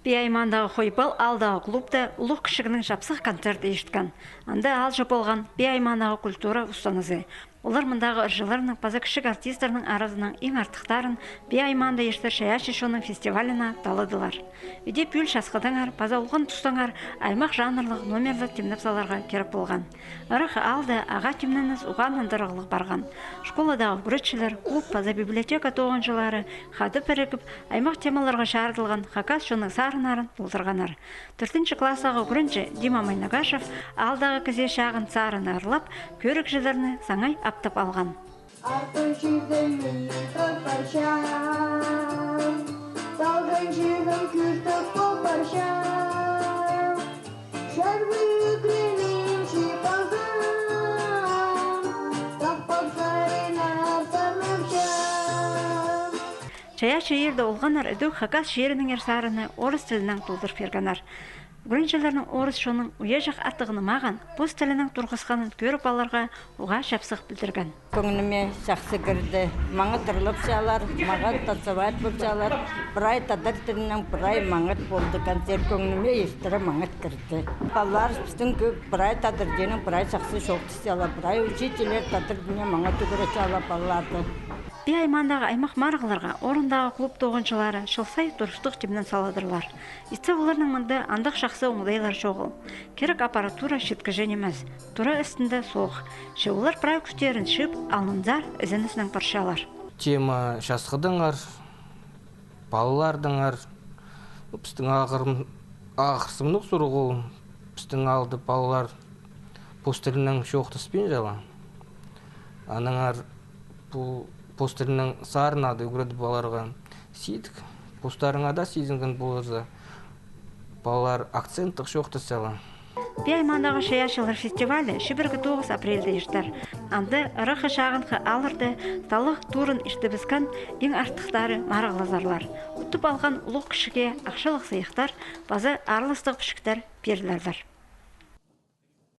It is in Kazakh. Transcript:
Бейаймандағы хойбал алдағы клубта ұлық кішігінің жапсық концерті ешткен. Анда ал жап болған бейаймандағы культура ұстанызы. Олар мұндағы ұржыларының паза кішік артистерінің аразының ең артықтарын бейайманда ештер шаяши шоның фестиваліна таладылар. Үйде пүл шасқыдыңар, паза ұлғын тұстыңар аймақ жанрлық номерлі темнепсаларға керіп болған. Ырық алды аға темніңіз ұған андырығылық барған. Школадағы күретшілер, клуб, паза библиотека тоғыншылары қады бірігіп, аймақ темаларға шарылған хакас шоның сарынарын толтырғанар. 4-ші классағы күрінші Дима Майнагашев алдағы кізе шағын сарын арылап, көрік жыларыны саңай аптап алған. Чаяшы ерді олғанар үдік хакас шерінің ерсарыны орыс тілінің толдыр бергенар. Біріншілерінің орыс шоның ұя жақ аттығыны маған бұз тілінің тұрғысқанын көріп аларға ұға шапсық білдірген. Көңіліме жақсы кірді. Маңы тұрылып жалар, маған тасавайт болып жалар. Бірай тадар тілінің бірай маңыт болды. Концерт көңіліме естірі маңыт кірді. Балалар біздің көп бірай тадар денің бірай жақсы шоқты сала. Бірай учителер тадар дене маңы түгірі жала балаларды. Бейаймандағы аймақ марғыларға орындағы клуб тоғыншылары шылсай тұрыштық темнен саладырлар. Исті оларының мұнды андық шақсы оңдайлар жоғыл. Керек аппаратура шеткіжен емес, тұра үстінде соқ. Шеулар прай күштерін шып, алынзар ізінісінің паршалар. Тема шасқыдыңар, балалардыңар, біздің ағырсымдық сұрғыл, біздің алды балалар постерінің шоқтыспен жала. Аныңар бұл постерінің сарынады үгірді баларға сейдік. Постарыңа да сезінген болырды. Балалар акценттық шоқты сала. Бейаймандағы шаяшылар фестивалі 9 апрельді ештер. Анды ұрықы шағынқы алырды, талық турын ішті бізкен ең артықтары марғылазарлар. Ұттып алған ұлық кішіге ақшылық сыйықтар, базы арылыстық пішіктер берілердер.